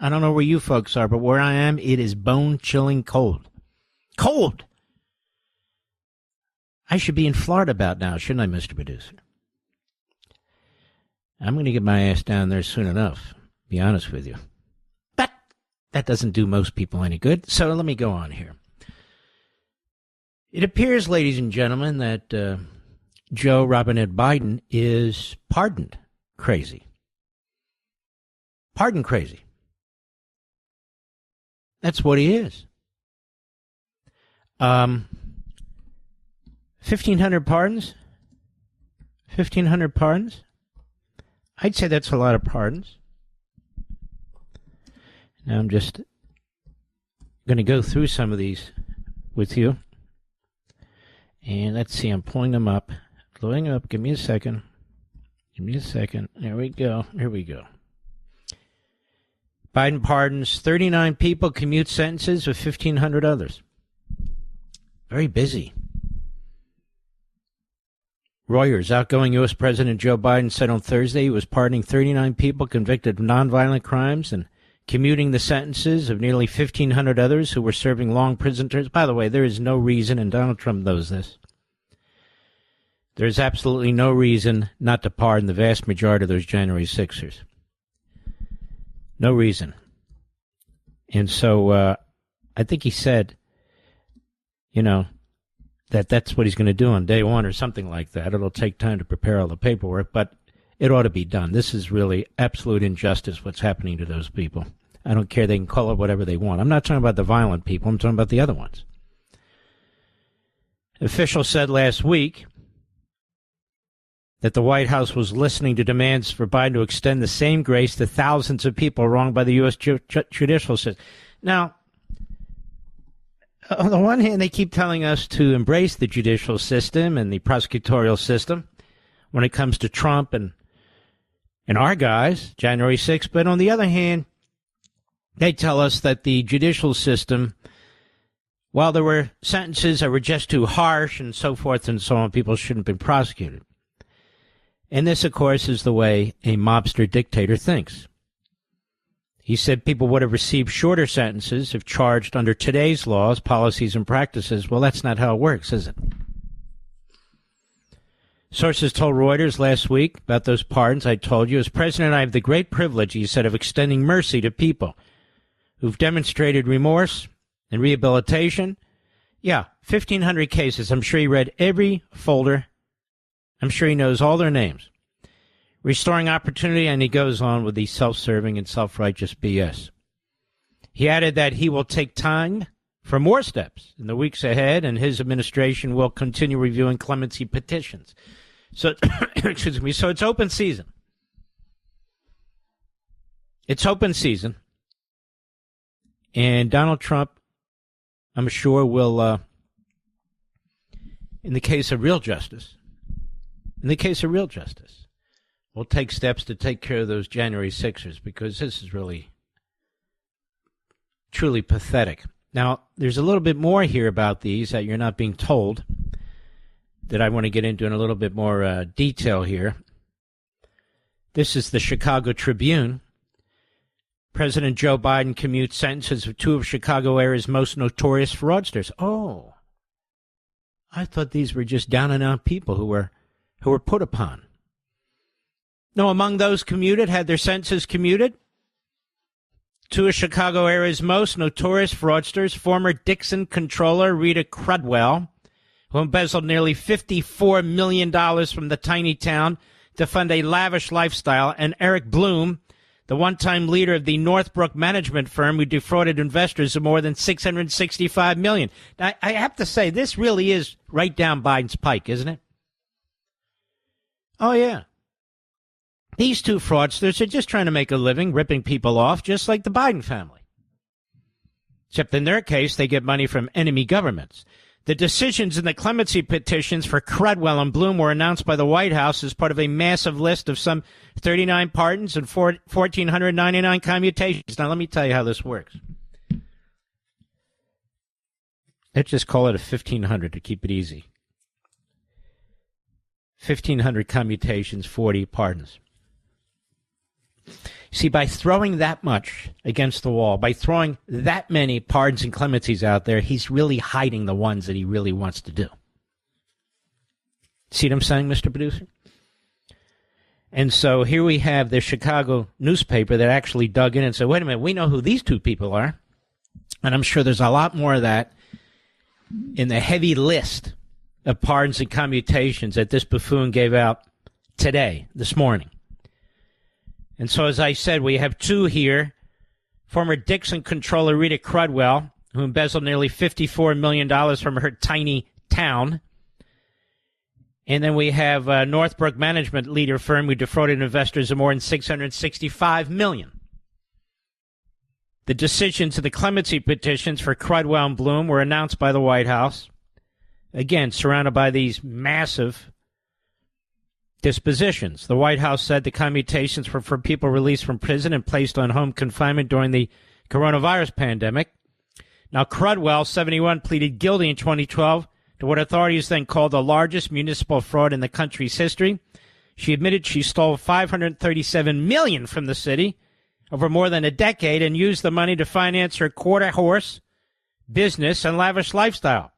I don't know where you folks are, but where I am, it is bone-chilling cold. Cold! I should be in Florida about now, shouldn't I, Mr. Producer? I'm going to get my ass down there soon enough, be honest with you. But that doesn't do most people any good, so let me go on here. It appears, ladies and gentlemen, that Joe Robinette Biden is pardoned crazy. Pardon crazy. That's what he is. 1,500 pardons? 1,500 pardons? I'd say that's a lot of pardons. Now I'm just going to go through some of these with you. And let's see, I'm pulling them up. Loading up. Give me a second. There we go. Here we go. Biden pardons 39 people, commute sentences of 1,500 others. Very busy. Reuters, outgoing U.S. President Joe Biden said on Thursday he was pardoning 39 people convicted of nonviolent crimes and commuting the sentences of nearly 1,500 others who were serving long prison terms. By the way, there is no reason, and Donald Trump knows this, there is absolutely no reason not to pardon the vast majority of those January 6ers. No reason. And so I think he said, that's what he's going to do on day one or something like that. It'll take time to prepare all the paperwork, but it ought to be done. This is really absolute injustice, what's happening to those people. I don't care. They can call it whatever they want. I'm not talking about the violent people. I'm talking about the other ones. Officials said last week that the White House was listening to demands for Biden to extend the same grace to thousands of people wronged by the U.S. judicial system. Now, on the one hand, they keep telling us to embrace the judicial system and the prosecutorial system when it comes to Trump and our guys, January 6th. But on the other hand, they tell us that the judicial system, while there were sentences that were just too harsh and so forth and so on, people shouldn't have been prosecuted. And this, of course, is the way a mobster dictator thinks. He said people would have received shorter sentences if charged under today's laws, policies, and practices. Well, that's not how it works, is it? Sources told Reuters last week about those pardons I told you. As president, I have the great privilege, he said, of extending mercy to people who've demonstrated remorse and rehabilitation. Yeah, 1,500 cases. I'm sure he read every folder. I'm sure he knows all their names. Restoring opportunity, and he goes on with the self-serving and self-righteous BS. He added that he will take time for more steps in the weeks ahead, and his administration will continue reviewing clemency petitions. So, excuse me, so it's open season. It's open season. And Donald Trump, I'm sure, will, in the case of real justice, we'll take steps to take care of those January 6ers, because this is really, truly pathetic. Now, there's a little bit more here about these that you're not being told that I want to get into in a little bit more detail here. This is the Chicago Tribune. President Joe Biden commutes sentences of two of Chicago area's most notorious fraudsters. Oh, I thought these were just down-and-out people who were put upon. No, among those commuted, had their sentences commuted, two of Chicago area's most notorious fraudsters, former Dixon controller Rita Crudwell, who embezzled nearly $54 million from the tiny town to fund a lavish lifestyle, and Eric Bloom, the one-time leader of the Northbrook management firm who defrauded investors of more than $665 million. Now, I have to say, this really is right down Biden's pike, isn't it? Oh, yeah. These two fraudsters are just trying to make a living, ripping people off, just like the Biden family. Except in their case, they get money from enemy governments. The decisions in the clemency petitions for Crudwell and Bloom were announced by the White House as part of a massive list of some 39 pardons and 1,499 commutations. Now, let me tell you how this works. Let's just call it a 1,500 to keep it easy. 1,500 commutations, 40 pardons. See, by throwing that much against the wall, by throwing that many pardons and clemencies out there, he's really hiding the ones that he really wants to do. See what I'm saying, Mr. Producer? And so here we have the Chicago newspaper that actually dug in and said, wait a minute, we know who these two people are. And I'm sure there's a lot more of that in the heavy list of pardons and commutations that this buffoon gave out today, this morning. And so, as I said, we have two here. Former Dixon controller Rita Crudwell, who embezzled nearly $54 million from her tiny town. And then we have Northbrook Management Leader firm who defrauded investors of more than $665 million. The decisions of the clemency petitions for Crudwell and Bloom were announced by the White House. Again, surrounded by these massive dispositions. The White House said the commutations were for people released from prison and placed on home confinement during the coronavirus pandemic. Now, Crudwell, 71, pleaded guilty in 2012 to what authorities then called the largest municipal fraud in the country's history. She admitted she stole $537 million from the city over more than a decade and used the money to finance her quarter-horse business and lavish lifestyle.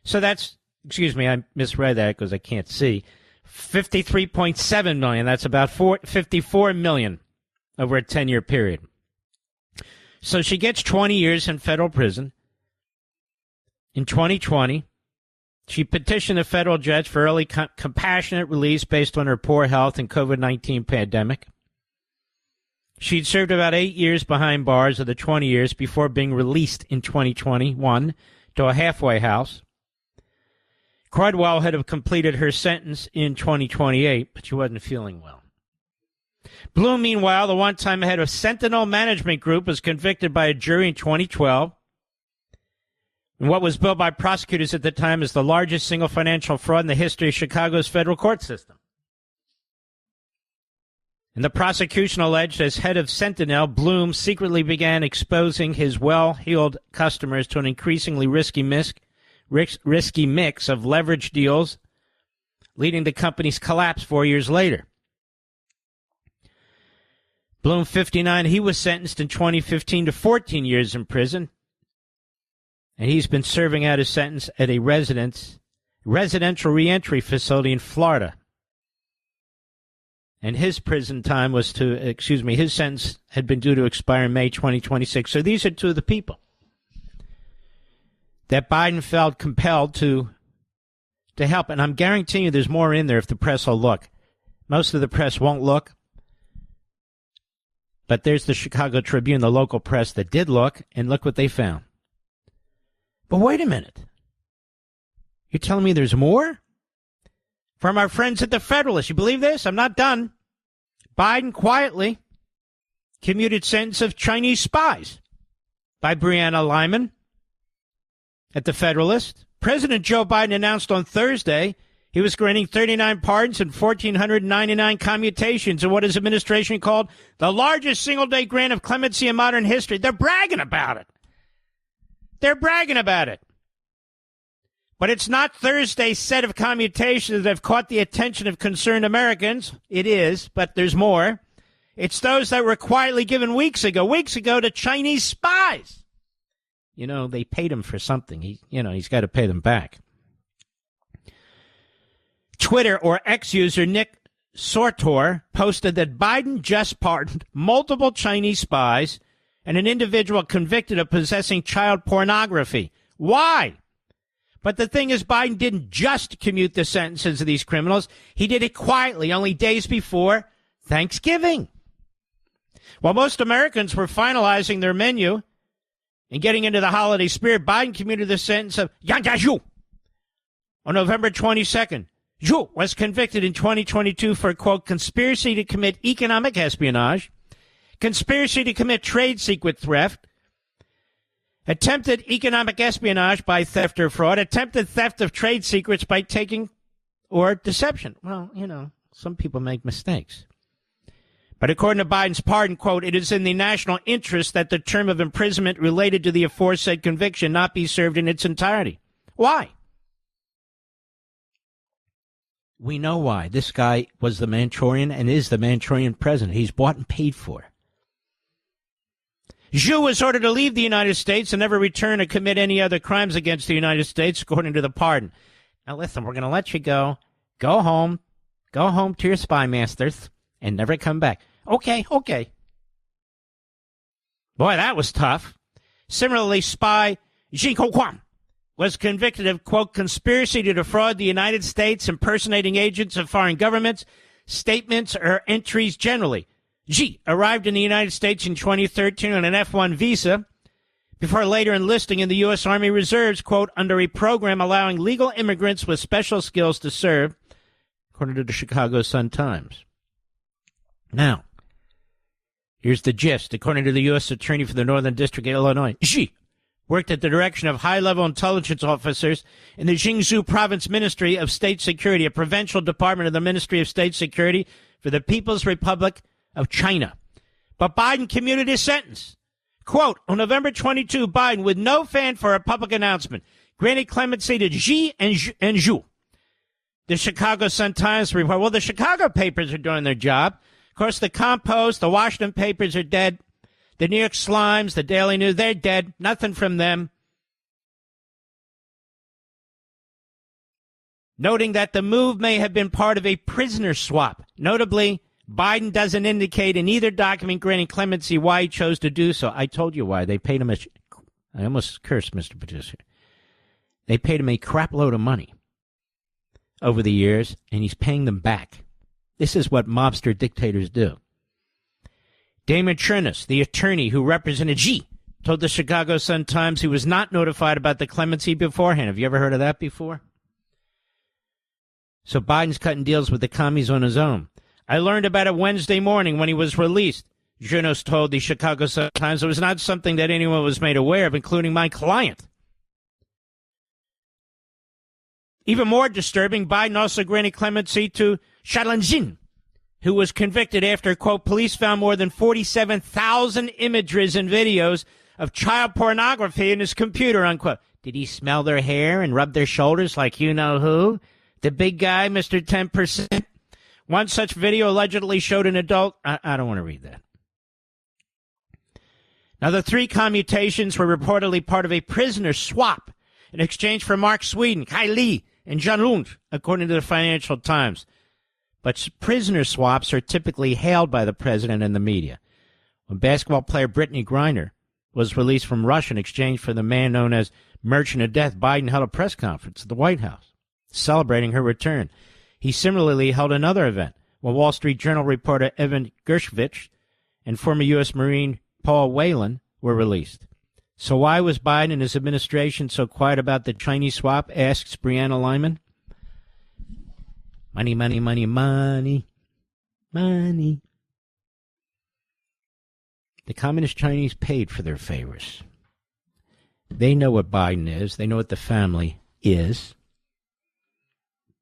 So that's, excuse me, I misread that because I can't see. $53.7 million. That's about $54 million over a 10-year period. So she gets 20 years in federal prison. In 2020, she petitioned a federal judge for early compassionate release based on her poor health and COVID-19 pandemic. She'd served about 8 years behind bars of the 20 years before being released in 2021 to a halfway house. Crudwell had completed her sentence in 2028, but she wasn't feeling well. Bloom, meanwhile, the one-time head of Sentinel Management Group, was convicted by a jury in 2012 in what was billed by prosecutors at the time as the largest single financial fraud in the history of Chicago's federal court system. And the prosecution alleged as head of Sentinel, Bloom secretly began exposing his well-heeled customers to an increasingly risky mix of leverage deals, leading the company's collapse 4 years later. Bloom, 59, he was sentenced in 2015 to 14 years in prison, and he's been serving out his sentence at a residential reentry facility in Florida. And his prison time was his sentence had been due to expire in May 2026. So these are two of the people that Biden felt compelled to help. And I'm guaranteeing you there's more in there if the press will look. Most of the press won't look. But there's the Chicago Tribune, the local press that did look, and look what they found. But wait a minute. You're telling me there's more? From our friends at the Federalist. You believe this? I'm not done. Biden quietly commuted sentence of Chinese spies by Brianna Lyman at the Federalist. President Joe Biden announced on Thursday he was granting 39 pardons and 1,499 commutations in what his administration called the largest single-day grant of clemency in modern history. They're bragging about it. They're bragging about it. But it's not Thursday's set of commutations that have caught the attention of concerned Americans. It is, but there's more. It's those that were quietly given weeks ago to Chinese spies. You know, they paid him for something. He's got to pay them back. Twitter or X user Nick Sortor posted that Biden just pardoned multiple Chinese spies and an individual convicted of possessing child pornography. Why? But the thing is, Biden didn't just commute the sentences of these criminals. He did it quietly, only days before Thanksgiving. While most Americans were finalizing their menu and getting into the holiday spirit, Biden commuted the sentence of Yang Zhu on November 22nd. Zhu was convicted in 2022 for, quote, conspiracy to commit economic espionage, conspiracy to commit trade secret theft, attempted economic espionage by theft or fraud, attempted theft of trade secrets by taking or deception. Well, some people make mistakes. But according to Biden's pardon, quote, it is in the national interest that the term of imprisonment related to the aforesaid conviction not be served in its entirety. Why? We know why. This guy was the Manchurian and is the Manchurian president. He's bought and paid for. Zhu was ordered to leave the United States and never return or commit any other crimes against the United States, according to the pardon. Now listen, we're going to let you go. Go home to your spy masters, and never come back. Okay. Boy, that was tough. Similarly, spy Jin Kouquan was convicted of, quote, conspiracy to defraud the United States, impersonating agents of foreign governments, statements, or entries generally. Xi arrived in the United States in 2013 on an F-1 visa before later enlisting in the U.S. Army Reserves, quote, under a program allowing legal immigrants with special skills to serve, according to the Chicago Sun-Times. Now, here's the gist. According to the U.S. Attorney for the Northern District of Illinois, Xi worked at the direction of high-level intelligence officers in the Jiangsu Province Ministry of State Security, a provincial department of the Ministry of State Security for the People's Republic of China. But Biden commuted his sentence. Quote, on November 22, Biden, with no fanfare or public announcement, granted clemency to Xi and Zhu. The Chicago Sun-Times report, well, the Chicago papers are doing their job. Of course, the Compost, the Washington papers are dead. The New York Slimes, the Daily News, they're dead. Nothing from them. Noting that the move may have been part of a prisoner swap. Notably, Biden doesn't indicate in either document granting clemency why he chose to do so. I told you why. They paid him I almost cursed Mr. Producer. They paid him a crap load of money over the years, and he's paying them back. This is what mobster dictators do. Damon Chernis, the attorney who represented Xi, told the Chicago Sun-Times he was not notified about the clemency beforehand. Have you ever heard of that before? So Biden's cutting deals with the commies on his own. I learned about it Wednesday morning when he was released. Chernis told the Chicago Sun-Times it was not something that anyone was made aware of, including my client. Even more disturbing, Biden also granted clemency to Shalanjin, who was convicted after, quote, police found more than 47,000 images and videos of child pornography in his computer, unquote. Did he smell their hair and rub their shoulders like you-know-who? The big guy, Mr. 10%? One such video allegedly showed an adult. I don't want to read that. Now, the three commutations were reportedly part of a prisoner swap in exchange for Mark Sweden, Kai Li, and John Lund, according to the Financial Times. But prisoner swaps are typically hailed by the president and the media. When basketball player Brittany Griner was released from Russia in exchange for the man known as Merchant of Death, Biden held a press conference at the White House, celebrating her return. He similarly held another event when Wall Street Journal reporter Evan Gershkovich and former U.S. Marine Paul Whelan were released. So why was Biden and his administration so quiet about the Chinese swap, asks Brianna Lyman. Money, money, money, money, money. The Communist Chinese paid for their favors. They know what Biden is. They know what the family is.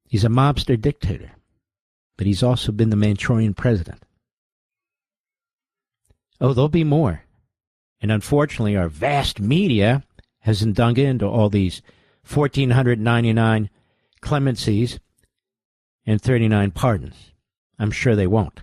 He's a mobster dictator, but he's also been the Manchurian president. Oh, there'll be more. And unfortunately, our vast media hasn't dug into all these 1,499 clemencies and 39 pardons. I'm sure they won't.